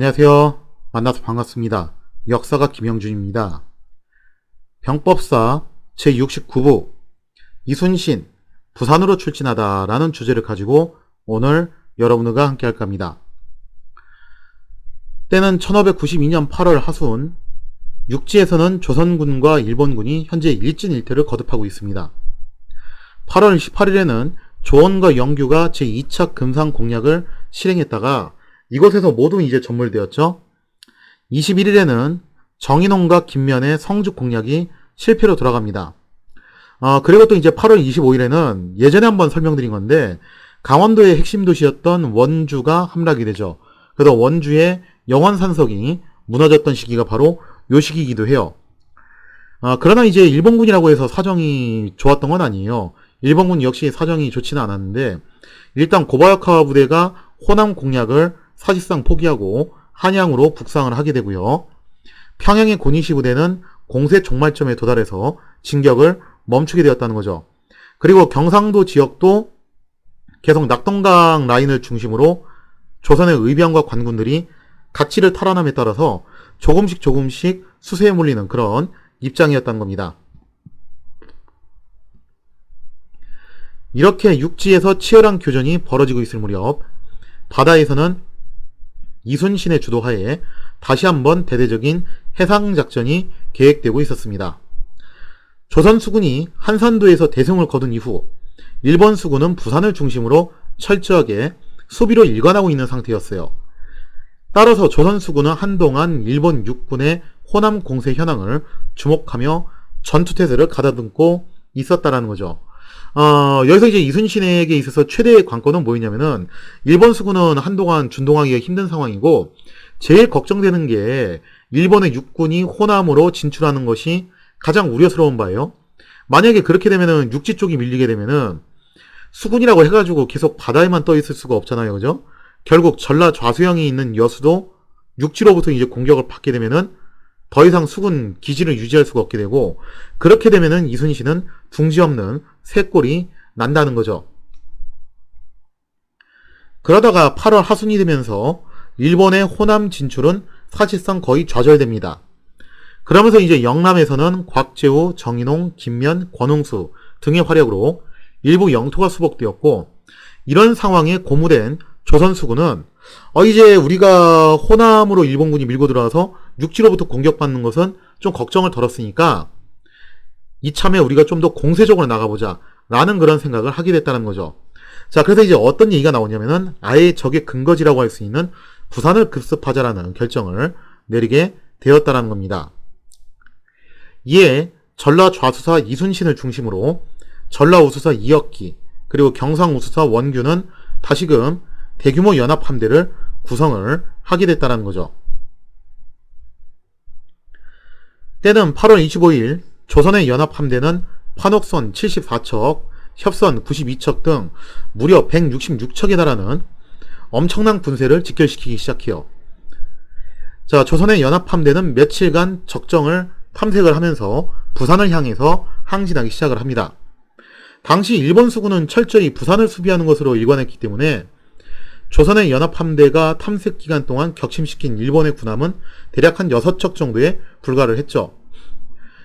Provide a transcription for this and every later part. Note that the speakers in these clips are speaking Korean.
안녕하세요. 만나서 반갑습니다. 역사가 김영준입니다. 병법사 제69부 이순신 부산으로 출진하다 라는 주제를 가지고 오늘 여러분들과 함께 할까 합니다. 때는 1592년 8월 하순, 육지에서는 조선군과 일본군이 현재 일진일퇴를 거듭하고 있습니다. 8월 18일에는 조원과 영규가 제2차 금상 공략을 실행했다가 이곳에서 모두 이제 전몰되었죠. 21일에는 정인홍과 김면의 성주 공략이 실패로 돌아갑니다. 그리고 또 이제 8월 25일에는 예전에 한번 설명드린 건데 강원도의 핵심 도시였던 원주가 함락이 되죠. 그래서 원주의 영원산석이 무너졌던 시기가 바로 요 시기이기도 해요. 그러나 이제 일본군이라고 해서 사정이 좋았던 건 아니에요. 일본군 역시 사정이 좋지는 않았는데 일단 고바야카와 부대가 호남 공략을 사실상 포기하고 한양으로 북상을 하게 되고요. 평양의 고니시 부대는 공세 종말점에 도달해서 진격을 멈추게 되었다는 거죠. 그리고 경상도 지역도 계속 낙동강 라인을 중심으로 조선의 의병과 관군들이 각지를 탈환함에 따라서 조금씩 수세에 몰리는 그런 입장이었다는 겁니다. 이렇게 육지에서 치열한 교전이 벌어지고 있을 무렵 바다에서는 이순신의 주도하에 다시 한번 대대적인 해상작전이 계획되고 있었습니다. 조선 수군이 한산도에서 대승을 거둔 이후 일본 수군은 부산을 중심으로 철저하게 수비로 일관하고 있는 상태였어요. 따라서 조선 수군은 한동안 일본 육군의 호남 공세 현황을 주목하며 전투태세를 가다듬고 있었다라는 거죠. 여기서 이제 이순신에게 있어서 최대의 관건은 뭐였냐면은 일본 수군은 한동안 준동하기가 힘든 상황이고 제일 걱정되는 게 일본의 육군이 호남으로 진출하는 것이 가장 우려스러운 바예요. 만약에 그렇게 되면은 육지 쪽이 밀리게 되면은 수군이라고 해가지고 계속 바다에만 떠 있을 수가 없잖아요, 그죠? 결국 전라 좌수영이 있는 여수도 육지로부터 이제 공격을 받게 되면은 더 이상 수군 기지를 유지할 수가 없게 되고 그렇게 되면은 이순신은 둥지 없는 쇠골이 난다는 거죠. 그러다가 8월 하순이 되면서 일본의 호남 진출은 사실상 거의 좌절됩니다. 그러면서 이제 영남에서는 곽재우, 정인홍, 김면, 권홍수 등의 활약으로 일부 영토가 수복되었고 이런 상황에 고무된 조선수군은 이제 우리가 호남으로 일본군이 밀고 들어와서 육지로부터 공격받는 것은 좀 걱정을 덜었으니까 이참에 우리가 좀 더 공세적으로 나가보자 라는 그런 생각을 하게 됐다는 거죠. 자, 그래서 이제 어떤 얘기가 나오냐면은 아예 적의 근거지라고 할 수 있는 부산을 급습하자라는 결정을 내리게 되었다는 겁니다. 이에 전라 좌수사 이순신을 중심으로 전라 우수사 이혁기 그리고 경상 우수사 원규는 다시금 대규모 연합 함대를 구성을 하게 됐다는 거죠. 때는 8월 25일 조선의 연합 함대는 판옥선 74척, 협선 92척 등 무려 166척에 달하는 엄청난 군세를 직결시키기 시작해요. 자, 조선의 연합 함대는 며칠간 적정을 탐색을 하면서 부산을 향해서 항진하기 시작을 합니다. 당시 일본 수군은 철저히 부산을 수비하는 것으로 일관했기 때문에 조선의 연합함대가 탐색 기간 동안 격침시킨 일본의 군함은 대략 한 6척 정도에 불과를 했죠.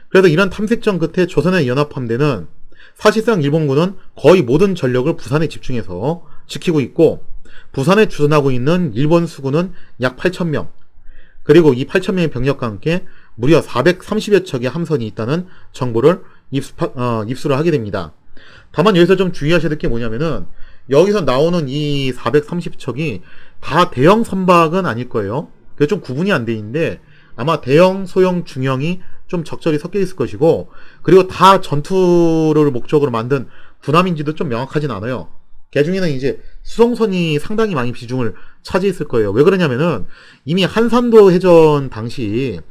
그래서 이런 탐색전 끝에 조선의 연합함대는 사실상 일본군은 거의 모든 전력을 부산에 집중해서 지키고 있고 부산에 주둔하고 있는 일본 수군은 약 8,000명 그리고 이 8,000명의 병력과 함께 무려 430여 척의 함선이 있다는 정보를 입수를 하게 됩니다. 다만 여기서 좀 주의하셔야 될 게 뭐냐면은 여기서 나오는 이 430척이 다 대형 선박은 아닐 거예요. 그게 좀 구분이 안 돼 있는데 아마 대형, 소형, 중형이 좀 적절히 섞여 있을 것이고 그리고 다 전투를 목적으로 만든 군함인지도 좀 명확하진 않아요. 그 중에는 이제 수송선이 상당히 많이 비중을 차지했을 거예요. 왜 그러냐면은 이미 한산도 해전 당시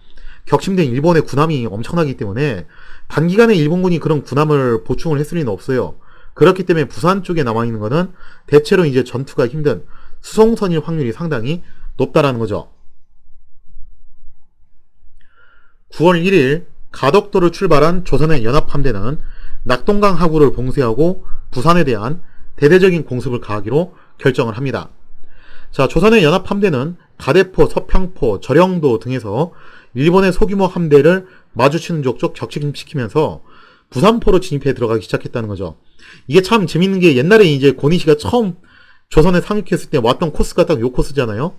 격침된 일본의 군함이 엄청나기 때문에 단기간에 일본군이 그런 군함을 보충을 했을 리는 없어요. 그렇기 때문에 부산 쪽에 남아있는 거는 대체로 이제 전투가 힘든 수송선일 확률이 상당히 높다라는 거죠. 9월 1일 가덕도를 출발한 조선의 연합함대는 낙동강 하구를 봉쇄하고 부산에 대한 대대적인 공습을 가하기로 결정을 합니다. 자, 조선의 연합함대는 다대포, 서평포, 절영도 등에서 일본의 소규모 함대를 마주치는 족족 격침시키면서 부산포로 진입해 들어가기 시작했다는 거죠. 이게 참 재밌는 게 옛날에 이제 고니시가 처음 조선에 상륙했을 때 왔던 코스가 딱 요 코스잖아요.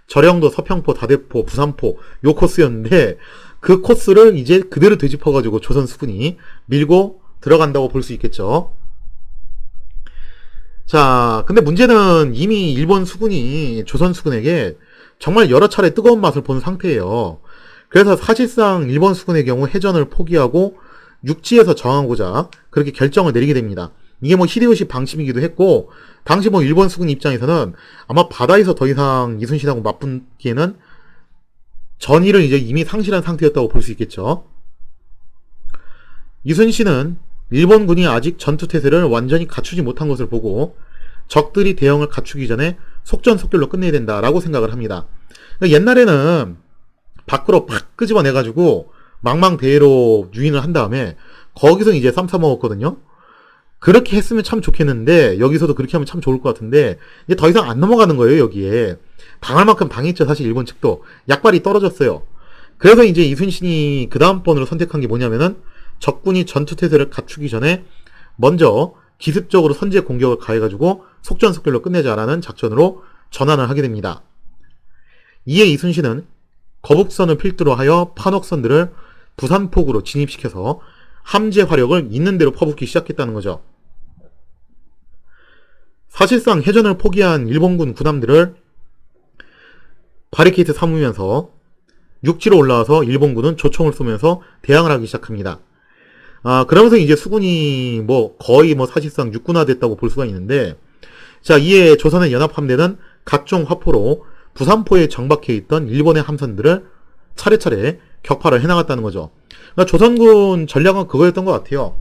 절영도, 서평포, 다대포, 부산포 요 코스였는데 그 코스를 이제 그대로 되짚어가지고 조선 수군이 밀고 들어간다고 볼 수 있겠죠. 자, 근데 문제는 이미 일본 수군이 조선 수군에게 정말 여러 차례 뜨거운 맛을 본 상태예요. 그래서 사실상 일본 수군의 경우 해전을 포기하고 육지에서 저항하고자 그렇게 결정을 내리게 됩니다. 이게 뭐 히데요시 방침이기도 했고, 당시 뭐 일본 수군 입장에서는 아마 바다에서 더 이상 이순신하고 맞붙기에는 전의를 이제 이미 상실한 상태였다고 볼 수 있겠죠. 이순신은 일본군이 아직 전투태세를 완전히 갖추지 못한 것을 보고 적들이 대형을 갖추기 전에 속전속결로 끝내야 된다라고 생각을 합니다. 그러니까 옛날에는 밖으로 팍 끄집어내가지고 망망대해로 유인을 한 다음에 거기서 이제 쌈 싸먹었거든요. 그렇게 했으면 참 좋겠는데 여기서도 그렇게 하면 참 좋을 것 같은데 이제 더 이상 안 넘어가는 거예요. 여기에 당할 만큼 당했죠. 사실 일본 측도 약발이 떨어졌어요. 그래서 이제 이순신이 그 다음번으로 선택한 게 뭐냐면은 적군이 전투태세를 갖추기 전에 먼저 기습적으로 선제 공격을 가해가지고 속전속결로 끝내자라는 작전으로 전환을 하게 됩니다. 이에 이순신은 거북선을 필두로 하여 판옥선들을 부산폭으로 진입시켜서 함재 화력을 있는 대로 퍼붓기 시작했다는 거죠. 사실상 해전을 포기한 일본군 군함들을 바리케이트 삼으면서 육지로 올라와서 일본군은 조총을 쏘면서 대항을 하기 시작합니다. 그러면서 이제 수군이 거의 사실상 육군화됐다고 볼 수가 있는데, 자, 이에 조선의 연합함대는 각종 화포로 부산포에 정박해 있던 일본의 함선들을 차례차례 격파를 해나갔다는 거죠. 그러니까 조선군 전략은 그거였던 것 같아요.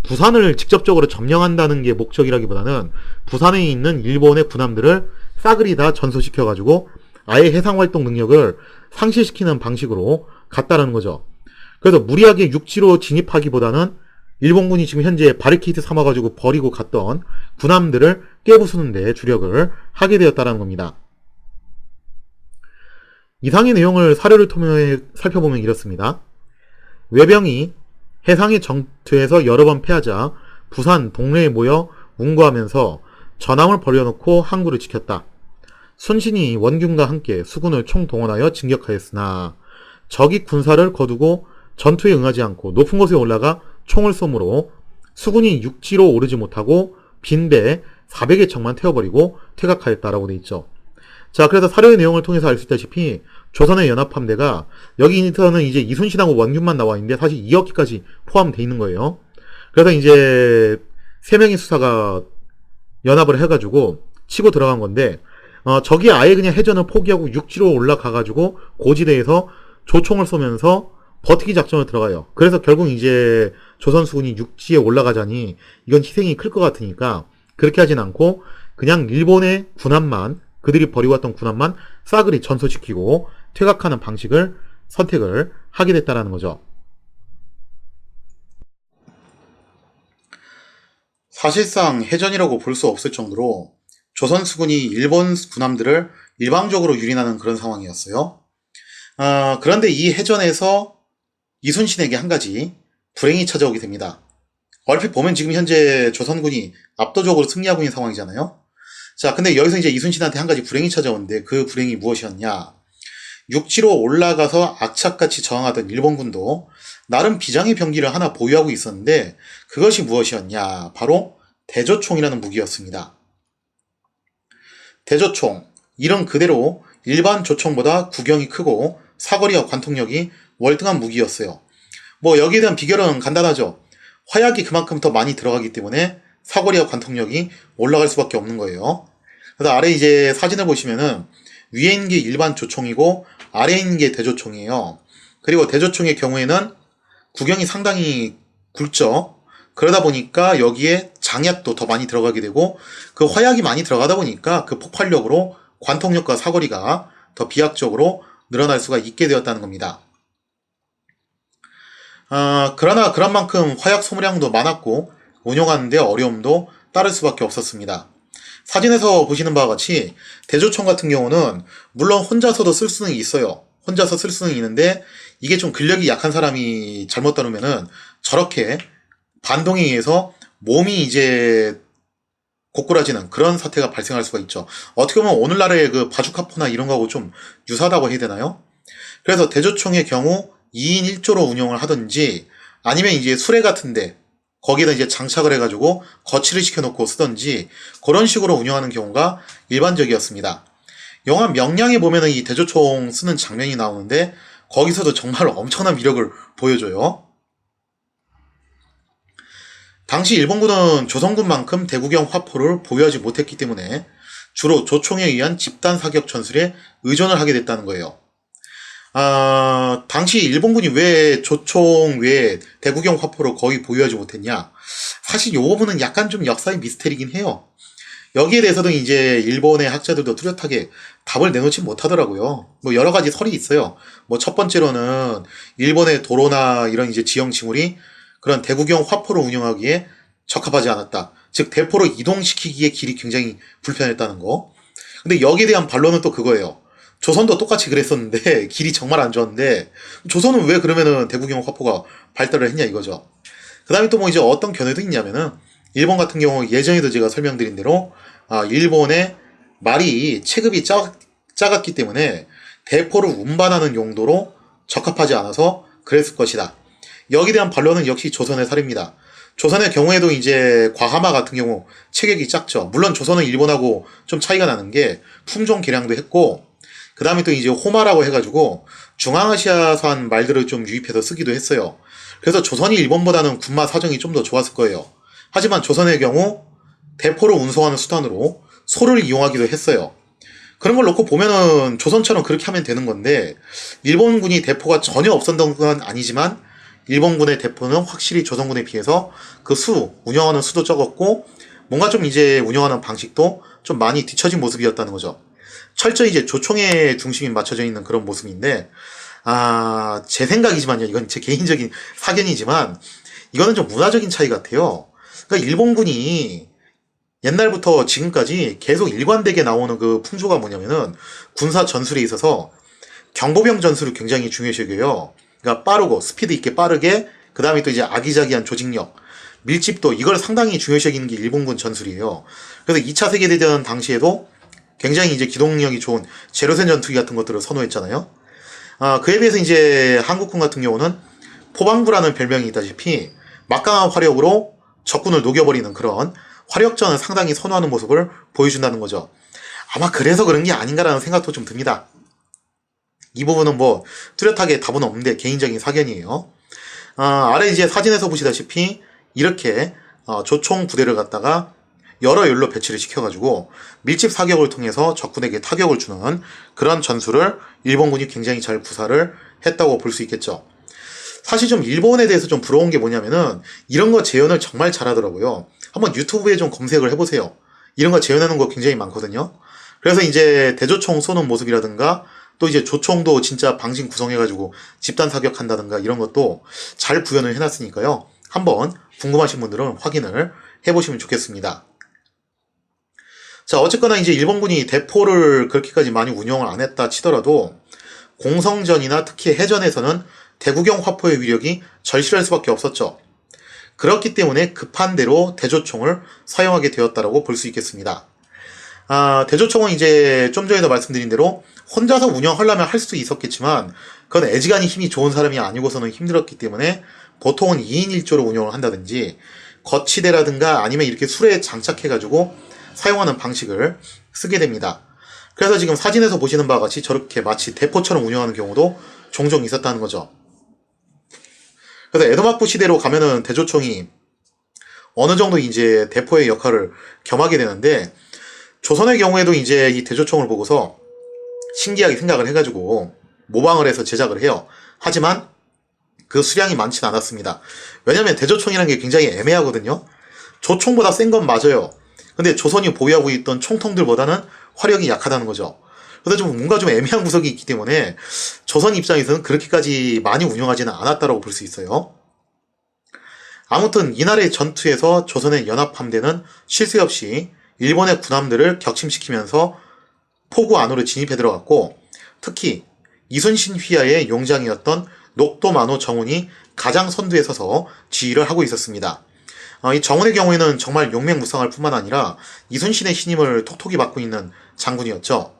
부산을 직접적으로 점령한다는 게 목적이라기보다는 부산에 있는 일본의 군함들을 싸그리 다 전소시켜가지고 아예 해상활동 능력을 상실시키는 방식으로 갔다라는 거죠. 그래서 무리하게 육지로 진입하기보다는 일본군이 지금 현재 바리케이트 삼아가지고 버리고 갔던 군함들을 깨부수는 데 주력을 하게 되었다는 겁니다. 이상의 내용을 사료를 통해 살펴보면 이렇습니다. 외병이 해상의 전투에서 여러 번 패하자 부산 동래에 모여 운거하면서 전함을 벌여놓고 항구를 지켰다. 순신이 원균과 함께 수군을 총동원하여 진격하였으나 적이 군사를 거두고 전투에 응하지 않고 높은 곳에 올라가 총을 쏘므로 수군이 육지로 오르지 못하고 빈배 400여 척만 태워버리고 퇴각하였다라고 돼 있죠. 자, 그래서 사료의 내용을 통해서 알 수 있다시피 조선의 연합함대가 여기서는 이제 이순신하고 원균만 나와 있는데 사실 2억기까지 포함되어 있는 거예요. 그래서 이제 3명의 수사가 연합을 해가지고 치고 들어간 건데, 적이 아예 그냥 해전을 포기하고 육지로 올라가가지고 고지대에서 조총을 쏘면서 버티기 작전을 들어가요. 그래서 결국 이제 조선 수군이 육지에 올라가자니 이건 희생이 클 것 같으니까 그렇게 하진 않고 그냥 일본의 군함만, 그들이 버리고 왔던 군함만 싸그리 전소시키고 퇴각하는 방식을 선택을 하게 됐다는 거죠. 사실상 해전이라고 볼 수 없을 정도로 조선 수군이 일본 군함들을 일방적으로 유린하는 그런 상황이었어요. 그런데 이 해전에서 이순신에게 한 가지 불행이 찾아오게 됩니다. 얼핏 보면 지금 현재 조선군이 압도적으로 승리하고 있는 상황이잖아요. 자, 근데 여기서 이제 이순신한테 한 가지 불행이 찾아오는데 그 불행이 무엇이었냐? 육지로 올라가서 악착같이 저항하던 일본군도 나름 비장의 병기를 하나 보유하고 있었는데 그것이 무엇이었냐? 바로 대조총이라는 무기였습니다. 대조총, 이름 그대로 일반 조총보다 구경이 크고 사거리와 관통력이 월등한 무기였어요. 여기에 대한 비결은 간단하죠. 화약이 그만큼 더 많이 들어가기 때문에 사거리와 관통력이 올라갈 수밖에 없는 거예요. 그래서 아래 이제 사진을 보시면은 위에 있는 게 일반 조총이고 아래에 있는 게 대조총이에요. 그리고 대조총의 경우에는 구경이 상당히 굵죠. 그러다 보니까 여기에 장약도 더 많이 들어가게 되고 그 화약이 많이 들어가다 보니까 그 폭발력으로 관통력과 사거리가 더 비약적으로 늘어날 수가 있게 되었다는 겁니다. 그러나 그런 만큼 화약 소모량도 많았고 운용하는데 어려움도 따를 수밖에 없었습니다. 사진에서 보시는 바와 같이 대조총 같은 경우는 물론 혼자서도 쓸 수는 있어요. 혼자서 쓸 수는 있는데 이게 좀 근력이 약한 사람이 잘못 다루면은 저렇게 반동에 의해서 몸이 이제 고꾸라지는 그런 사태가 발생할 수가 있죠. 어떻게 보면 오늘날의 그 바주카포나 이런 거하고 좀 유사하다고 해야 되나요? 그래서 대조총의 경우 2인 1조로 운영을 하든지 아니면 이제 수레 같은데 거기다 이제 장착을 해가지고 거치를 시켜놓고 쓰던지 그런 식으로 운영하는 경우가 일반적이었습니다. 영화 명량에 보면은 이 대조총 쓰는 장면이 나오는데 거기서도 정말 엄청난 위력을 보여줘요. 당시 일본군은 조선군만큼 대구경 화포를 보유하지 못했기 때문에 주로 조총에 의한 집단 사격 전술에 의존을 하게 됐다는 거예요. 당시 일본군이 왜 조총 외에 대구경 화포를 거의 보유하지 못했냐? 사실 이 부분은 약간 좀 역사의 미스테리긴 해요. 여기에 대해서도 이제 일본의 학자들도 뚜렷하게 답을 내놓지 못하더라고요. 뭐 여러 가지 설이 있어요. 뭐 첫 번째로는 일본의 도로나 이런 이제 지형 지물이 그런 대구경 화포를 운영하기에 적합하지 않았다. 즉 대포를 이동시키기에 길이 굉장히 불편했다는 거. 근데 여기에 대한 반론은 또 그거예요. 조선도 똑같이 그랬었는데 길이 정말 안 좋았는데 조선은 왜 그러면은 대구경 화포가 발달을 했냐 이거죠. 그 다음에 또 뭐 이제 어떤 견해도 있냐면은 일본 같은 경우 예전에도 제가 설명드린 대로 일본의 말이 체급이 작았기 때문에 대포를 운반하는 용도로 적합하지 않아서 그랬을 것이다. 여기에 대한 반론은 역시 조선의 사례입니다. 조선의 경우에도 이제 과하마 같은 경우 체격이 작죠. 물론 조선은 일본하고 좀 차이가 나는 게 품종 개량도 했고 그 다음에 또 이제 호마라고 해가지고 중앙아시아산 말들을 좀 유입해서 쓰기도 했어요. 그래서 조선이 일본보다는 군마 사정이 좀 더 좋았을 거예요. 하지만 조선의 경우 대포를 운송하는 수단으로 소를 이용하기도 했어요. 그런 걸 놓고 보면은 조선처럼 그렇게 하면 되는 건데 일본군이 대포가 전혀 없었던 건 아니지만 일본군의 대포는 확실히 조선군에 비해서 그 운영하는 수도 적었고 뭔가 좀 이제 운영하는 방식도 좀 많이 뒤처진 모습이었다는 거죠. 철저히 이제 조총에 중심이 맞춰져 있는 그런 모습인데 제 생각이지만요. 이건 제 개인적인 사견이지만 이거는 좀 문화적인 차이 같아요. 그러니까 일본군이 옛날부터 지금까지 계속 일관되게 나오는 그 풍조가 뭐냐면은 군사 전술에 있어서 경보병 전술을 굉장히 중요시 여겨요. 그러니까 빠르고 스피드 있게 빠르게 그 다음에 또 이제 아기자기한 조직력 밀집도 이걸 상당히 중요시 여기는 게 일본군 전술이에요. 그래서 2차 세계대전 당시에도 굉장히 이제 기동력이 좋은 제로센 전투기 같은 것들을 선호했잖아요. 그에 비해서 이제 한국군 같은 경우는 포방부라는 별명이 있다시피 막강한 화력으로 적군을 녹여버리는 그런 화력전을 상당히 선호하는 모습을 보여준다는 거죠. 아마 그래서 그런 게 아닌가라는 생각도 좀 듭니다. 이 부분은 뭐 뚜렷하게 답은 없는데 개인적인 사견이에요. 아래 이제 사진에서 보시다시피 이렇게 조총 부대를 갖다가 여러 열로 배치를 시켜가지고 밀집 사격을 통해서 적군에게 타격을 주는 그런 전술을 일본군이 굉장히 잘 구사를 했다고 볼 수 있겠죠. 사실 좀 일본에 대해서 좀 부러운 게 뭐냐면은 이런 거 재현을 정말 잘하더라고요. 한번 유튜브에 좀 검색을 해보세요. 이런 거 재현하는 거 굉장히 많거든요. 그래서 이제 대조총 쏘는 모습이라든가 또 이제 조총도 진짜 방진 구성해가지고 집단 사격한다든가 이런 것도 잘 구현을 해놨으니까요. 한번 궁금하신 분들은 확인을 해보시면 좋겠습니다. 자, 어쨌거나 이제 일본군이 대포를 그렇게까지 많이 운영을 안 했다 치더라도 공성전이나 특히 해전에서는 대구경 화포의 위력이 절실할 수밖에 없었죠. 그렇기 때문에 급한 대로 대조총을 사용하게 되었다라고 볼 수 있겠습니다. 대조총은 이제 좀 전에도 말씀드린 대로 혼자서 운영하려면 할 수도 있었겠지만 그건 애지간히 힘이 좋은 사람이 아니고서는 힘들었기 때문에 보통은 2인 1조로 운영을 한다든지 거치대라든가 아니면 이렇게 수레에 장착해가지고 사용하는 방식을 쓰게 됩니다. 그래서 지금 사진에서 보시는 바와 같이 저렇게 마치 대포처럼 운영하는 경우도 종종 있었다는 거죠. 그래서 에도마쿠 시대로 가면은 대조총이 어느 정도 이제 대포의 역할을 겸하게 되는데 조선의 경우에도 이제 이 대조총을 보고서 신기하게 생각을 해가지고 모방을 해서 제작을 해요. 하지만 그 수량이 많지는 않았습니다. 왜냐면 대조총이라는 게 굉장히 애매하거든요. 조총보다 센 건 맞아요. 근데 조선이 보유하고 있던 총통들보다는 화력이 약하다는 거죠. 그래서 좀 뭔가 좀 애매한 구석이 있기 때문에 조선 입장에서는 그렇게까지 많이 운영하지는 않았다고 볼 수 있어요. 아무튼 이날의 전투에서 조선의 연합함대는 쉴 새 없이 일본의 군함들을 격침시키면서 포구 안으로 진입해 들어갔고, 특히 이순신 휘하의 용장이었던 녹도만호 정훈이 가장 선두에 서서 지휘를 하고 있었습니다. 이 정훈의 경우에는 정말 용맹무쌍할 뿐만 아니라 이순신의 신임을 톡톡히 받고 있는 장군이었죠.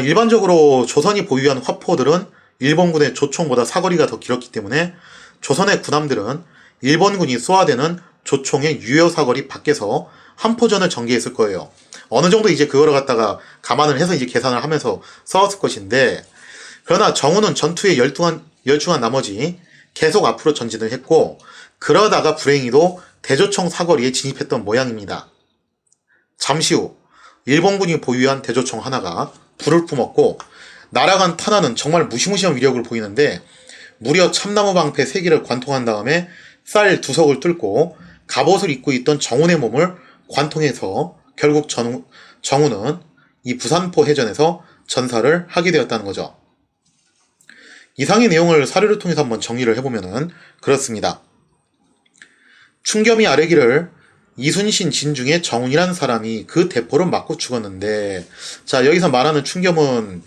일반적으로 조선이 보유한 화포들은 일본군의 조총보다 사거리가 더 길었기 때문에 조선의 군함들은 일본군이 쏘아대는 조총의 유효 사거리 밖에서 한포전을 전개했을 거예요. 어느 정도 이제 그거를 갖다가 감안을 해서 이제 계산을 하면서 싸웠을 것인데, 그러나 정훈은 전투에 열중한 나머지 계속 앞으로 전진을 했고, 그러다가 불행히도 대조총 사거리에 진입했던 모양입니다. 잠시 후 일본군이 보유한 대조총 하나가 불을 뿜었고, 날아간 탄환은 정말 무시무시한 위력을 보이는데 무려 참나무 방패 3개를 관통한 다음에 쌀 2석을 뚫고 갑옷을 입고 있던 정훈의 몸을 관통해서 결국 정훈은 이 부산포 해전에서 전사를 하게 되었다는 거죠. 이상의 내용을 사료를 통해서 한번 정리를 해보면은 그렇습니다. 충겸이 아뢰기를 이순신 진중에 정훈이란 사람이 그 대포를 맞고 죽었는데, 자, 여기서 말하는 충겸은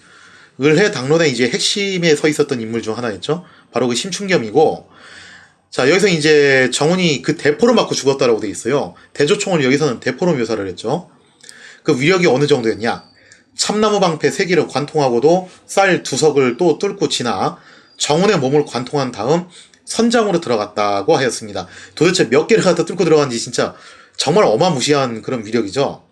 을해 당론의 이제 핵심에 서 있었던 인물 중 하나였죠. 바로 그 심충겸이고, 자, 여기서 이제 정훈이 그 대포를 맞고 죽었다라고 돼 있어요. 대조총을 여기서는 대포로 묘사를 했죠. 그 위력이 어느 정도였냐? 참나무 방패 3개를 관통하고도 쌀 2석을 또 뚫고 지나 정훈의 몸을 관통한 다음 선장으로 들어갔다고 하였습니다. 도대체 몇 개를 갖다 뚫고 들어간지 진짜 정말 어마무시한 그런 위력이죠.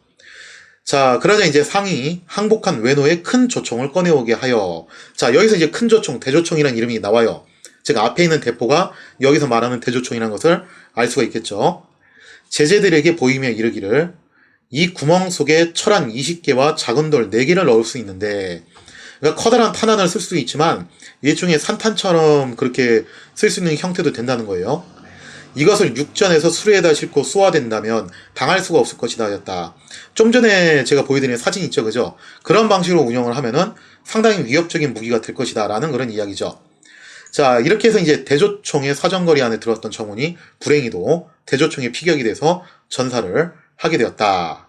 자, 그러자 이제 상이 항복한 외노의 큰 조총을 꺼내오게 하여, 자, 여기서 이제 큰 조총, 대조총이라는 이름이 나와요. 즉, 앞에 있는 대포가 여기서 말하는 대조총이라는 것을 알 수가 있겠죠. 제자들에게 보이며 이르기를, 이 구멍 속에 철 한 20개와 작은 돌 4개를 넣을 수 있는데, 그러니까 커다란 탄환을 쓸 수도 있지만 일종의 산탄처럼 그렇게 쓸 수 있는 형태도 된다는 거예요. 이것을 육전에서 수레에다 싣고 쏘아댄다면 당할 수가 없을 것이다 하였다. 좀 전에 제가 보여드린 사진 있죠, 그죠? 그런 방식으로 운영을 하면은 상당히 위협적인 무기가 될 것이다 라는 그런 이야기죠. 자, 이렇게 해서 이제 대조총의 사정거리 안에 들었던 정훈이 불행히도 대조총의 피격이 돼서 전사를 하게 되었다.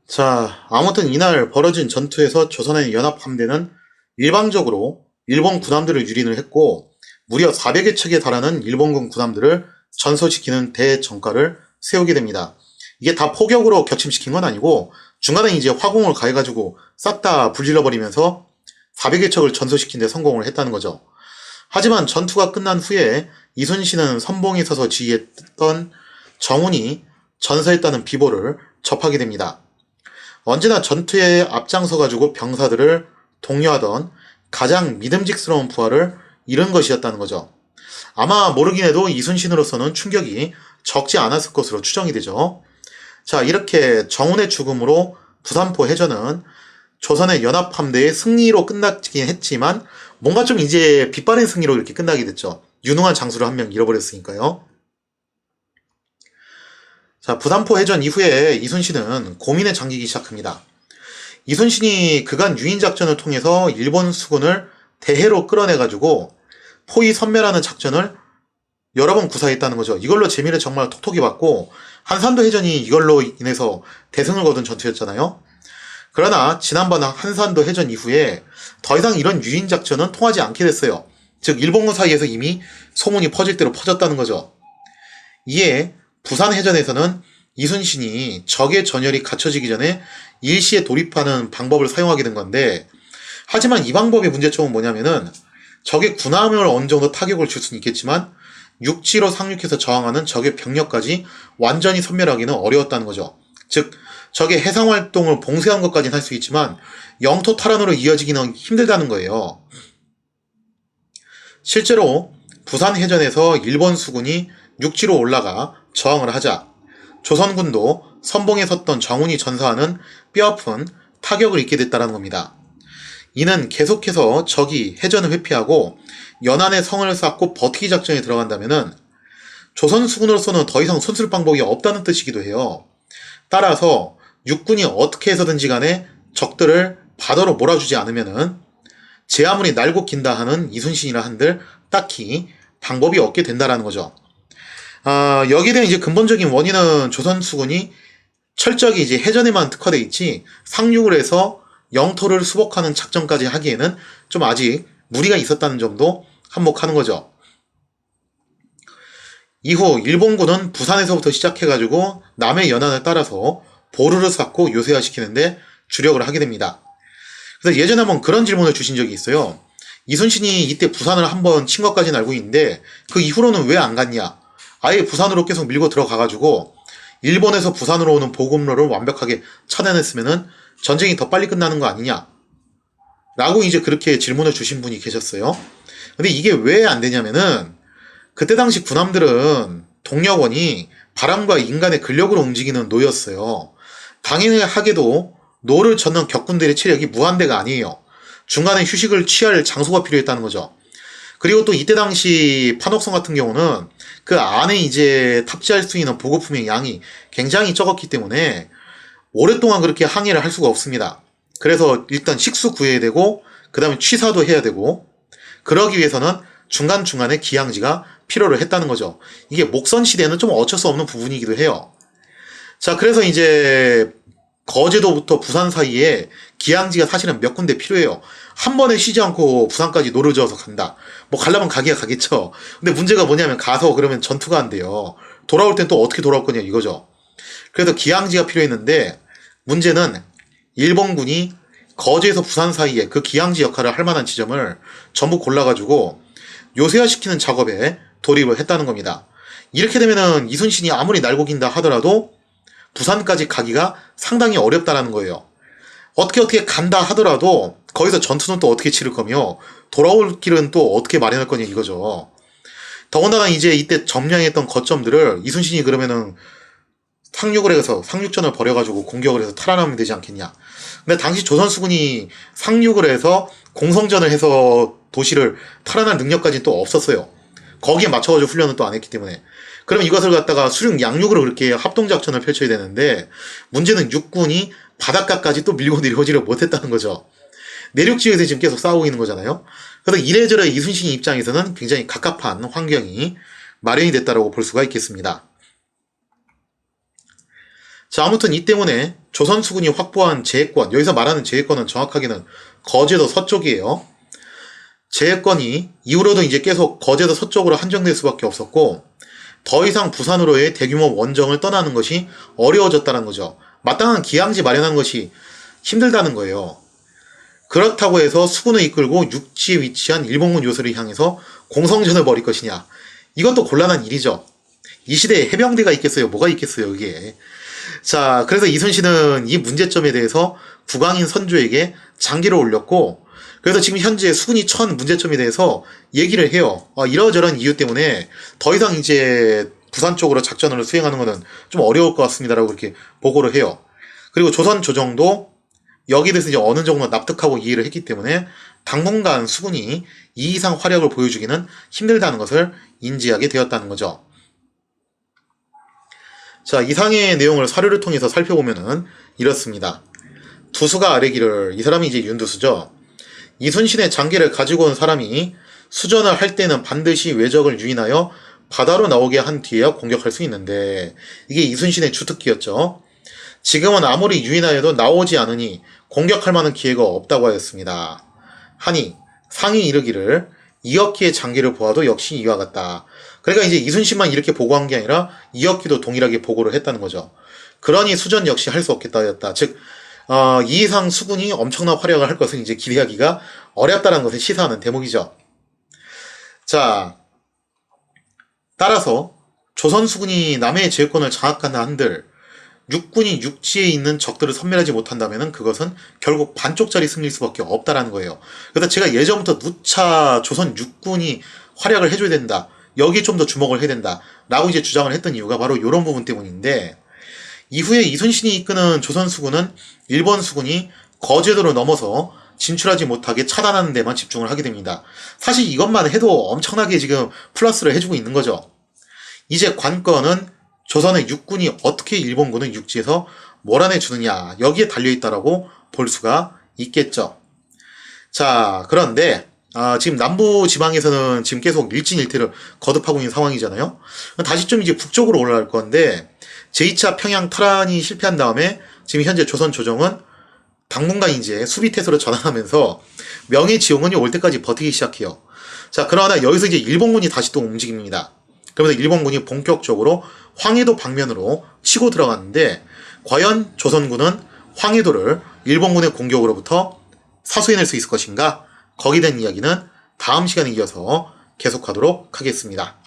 자, 아무튼 이날 벌어진 전투에서 조선의 연합함대는 일방적으로 일본 군함들을 유린을 했고, 무려 400여 척에 달하는 일본군 군함들을 전소시키는 대전과를 세우게 됩니다. 이게 다 포격으로 격침시킨 건 아니고 중간에 이제 화공을 가해가지고 싹 다 불질러버리면서 400여 척을 전소시킨 데 성공을 했다는 거죠. 하지만 전투가 끝난 후에 이순신은 선봉에 서서 지휘했던 정훈이 전사했다는 비보를 접하게 됩니다. 언제나 전투에 앞장서가지고 병사들을 독려하던 가장 믿음직스러운 부하를 잃은 것이었다는 거죠. 아마 모르긴 해도 이순신으로서는 충격이 적지 않았을 것으로 추정이 되죠. 자, 이렇게 정훈의 죽음으로 부산포 해전은 조선의 연합함대의 승리로 끝나긴 했지만 뭔가 좀 이제 빛바랜 승리로 이렇게 끝나게 됐죠. 유능한 장수를 한 명 잃어버렸으니까요. 자, 부산포 해전 이후에 이순신은 고민에 잠기기 시작합니다. 이순신이 그간 유인작전을 통해서 일본 수군을 대해로 끌어내가지고 포위 섬멸하는 작전을 여러 번 구사했다는 거죠. 이걸로 재미를 정말 톡톡히 받고 한산도 해전이 이걸로 인해서 대승을 거둔 전투였잖아요. 그러나 지난번 한산도 해전 이후에 더 이상 이런 유인작전은 통하지 않게 됐어요. 즉 일본군 사이에서 이미 소문이 퍼질 대로 퍼졌다는 거죠. 이에 부산 해전에서는 이순신이 적의 전열이 갖춰지기 전에 일시에 돌입하는 방법을 사용하게 된 건데, 하지만 이 방법의 문제점은 뭐냐면은 적의 군함을 어느 정도 타격을 줄 수는 있겠지만 육지로 상륙해서 저항하는 적의 병력까지 완전히 섬멸하기는 어려웠다는 거죠. 즉 적의 해상활동을 봉쇄한 것까지는 할 수 있지만 영토 탈환으로 이어지기는 힘들다는 거예요. 실제로 부산 해전에서 일본 수군이 육지로 올라가 저항을 하자 조선군도 선봉에 섰던 정훈이 전사하는 뼈아픈 타격을 입게 됐다는 겁니다. 이는 계속해서 적이 해전을 회피하고 연안의 성을 쌓고 버티기 작전에 들어간다면은 조선 수군으로서는 더 이상 손쓸 방법이 없다는 뜻이기도 해요. 따라서 육군이 어떻게 해서든지 간에 적들을 바다로 몰아주지 않으면은 제 아무리 날고 긴다 하는 이순신이라 한들 딱히 방법이 없게 된다라는 거죠. 여기에 대한 이제 근본적인 원인은 조선 수군이 철저하게 이제 해전에만 특화돼 있지 상륙을 해서 영토를 수복하는 작전까지 하기에는 좀 아직 무리가 있었다는 점도 한몫하는 거죠. 이후 일본군은 부산에서부터 시작해가지고 남해 연안을 따라서 보루를 쌓고 요새화시키는데 주력을 하게 됩니다. 그래서 예전에 한번 그런 질문을 주신 적이 있어요. 이순신이 이때 부산을 한번 친 것까지는 알고 있는데 그 이후로는 왜 안 갔냐? 아예 부산으로 계속 밀고 들어가가지고 일본에서 부산으로 오는 보급로를 완벽하게 차단했으면은 전쟁이 더 빨리 끝나는 거 아니냐? 라고 이제 그렇게 질문을 주신 분이 계셨어요. 근데 이게 왜 안 되냐면은 그때 당시 군함들은 동력원이 바람과 인간의 근력으로 움직이는 노였어요. 당연하게도 노를 젓는 격군들의 체력이 무한대가 아니에요. 중간에 휴식을 취할 장소가 필요했다는 거죠. 그리고 또 이때 당시 판옥선 같은 경우는 그 안에 이제 탑재할 수 있는 보급품의 양이 굉장히 적었기 때문에 오랫동안 그렇게 항해를 할 수가 없습니다. 그래서 일단 식수 구해야 되고 그 다음에 취사도 해야 되고 그러기 위해서는 중간중간에 기항지가 필요를 했다는 거죠. 이게 목선 시대는 좀 어쩔 수 없는 부분이기도 해요. 자, 그래서 이제 거제도부터 부산 사이에 기항지가 사실은 몇 군데 필요해요. 한 번에 쉬지 않고 부산까지 노를 저어서 간다. 뭐 가려면 가기야 가겠죠. 근데 문제가 뭐냐면 가서 그러면 전투가 안 돼요. 돌아올 땐 또 어떻게 돌아올 거냐 이거죠. 그래서 기항지가 필요했는데 문제는 일본군이 거제에서 부산 사이에 그 기항지 역할을 할 만한 지점을 전부 골라가지고 요새화시키는 작업에 돌입을 했다는 겁니다. 이렇게 되면은 이순신이 아무리 날고긴다 하더라도 부산까지 가기가 상당히 어렵다라는 거예요. 어떻게 간다 하더라도 거기서 전투는 또 어떻게 치를 거며 돌아올 길은 또 어떻게 마련할 거냐 이거죠. 더군다나 이제 이때 점령했던 거점들을 이순신이 그러면은 상륙을 해서 상륙전을 벌여가지고 공격을 해서 탈환하면 되지 않겠냐. 근데 당시 조선수군이 상륙을 해서 공성전을 해서 도시를 탈환할 능력까지는 또 없었어요. 거기에 맞춰가지고 훈련은 또 안 했기 때문에. 그럼 이것을 갖다가 수륙 양육으로 그렇게 합동작전을 펼쳐야 되는데 문제는 육군이 바닷가까지 또 밀고 내려오지를 못했다는 거죠. 내륙지역에서 지금 계속 싸우고 있는 거잖아요. 그래서 이래저래 이순신 입장에서는 굉장히 갑갑한 환경이 마련이 됐다고 볼 수가 있겠습니다. 자, 아무튼 이 때문에 조선수군이 확보한 제해권, 여기서 말하는 제해권은 정확하게는 거제도 서쪽이에요. 제해권이 이후로도 이제 계속 거제도 서쪽으로 한정될 수밖에 없었고 더 이상 부산으로의 대규모 원정을 떠나는 것이 어려워졌다는 거죠. 마땅한 기항지 마련하는 것이 힘들다는 거예요. 그렇다고 해서 수군을 이끌고 육지에 위치한 일본군 요새를 향해서 공성전을 벌일 것이냐. 이것도 곤란한 일이죠. 이 시대에 해병대가 있겠어요? 뭐가 있겠어요, 이게. 자, 그래서 이순신은 이 문제점에 대해서 국왕인 선조에게 장기를 올렸고 그래서 지금 현재 수군이 처한 문제점에 대해서 얘기를 해요. 이러저런 이유 때문에 더 이상 이제 부산 쪽으로 작전을 수행하는 것은 좀 어려울 것 같습니다라고 그렇게 보고를 해요. 그리고 조선 조정도 여기에 대해서 이제 어느 정도 납득하고 이해를 했기 때문에 당분간 수군이 이 이상 화력을 보여주기는 힘들다는 것을 인지하게 되었다는 거죠. 자, 이상의 내용을 사료를 통해서 살펴보면은 이렇습니다. 두수가 아래기를, 이 사람이 이제 윤두수죠. 이순신의 장계를 가지고 온 사람이 수전을 할 때는 반드시 외적을 유인하여 바다로 나오게 한 뒤에야 공격할 수 있는데 이게 이순신의 주특기였죠. 지금은 아무리 유인하여도 나오지 않으니 공격할 만한 기회가 없다고 하였습니다. 하니 상이 이르기를 이혁기의 장계를 보아도 역시 이와 같다. 그러니까 이제 이순신만 이렇게 보고한 게 아니라 이혁기도 동일하게 보고를 했다는 거죠. 그러니 수전 역시 할 수 없겠다 하였다. 즉 이 이상 수군이 엄청난 활약을 할 것을 이제 기대하기가 어렵다는 것을 시사하는 대목이죠. 자, 따라서 조선 수군이 남해의 제해권을 장악한다 한들 육군이 육지에 있는 적들을 섬멸하지 못한다면 그것은 결국 반쪽짜리 승리일 수밖에 없다라는 거예요. 그래서 제가 예전부터 누차 조선 육군이 활약을 해줘야 된다. 여기에 좀 더 주목을 해야 된다. 라고 이제 주장을 했던 이유가 바로 이런 부분 때문인데 이후에 이순신이 이끄는 조선 수군은 일본 수군이 거제도를 넘어서 진출하지 못하게 차단하는 데만 집중을 하게 됩니다. 사실 이것만 해도 엄청나게 지금 플러스를 해주고 있는 거죠. 이제 관건은 조선의 육군이 어떻게 일본군을 육지에서 몰아내주느냐 여기에 달려있다라고 볼 수가 있겠죠. 자, 그런데 지금 남부 지방에서는 지금 계속 일진일퇴를 거듭하고 있는 상황이잖아요. 다시 좀 이제 북쪽으로 올라갈 건데 제2차 평양 탈환이 실패한 다음에 지금 현재 조선 조정은 당분간 이제 수비태세로 전환하면서 명예지원군이 올 때까지 버티기 시작해요. 자, 그러나 여기서 이제 일본군이 다시 또 움직입니다. 그러면서 일본군이 본격적으로 황해도 방면으로 치고 들어갔는데 과연 조선군은 황해도를 일본군의 공격으로부터 사수해낼 수 있을 것인가? 거기에 대한 이야기는 다음 시간에 이어서 계속하도록 하겠습니다.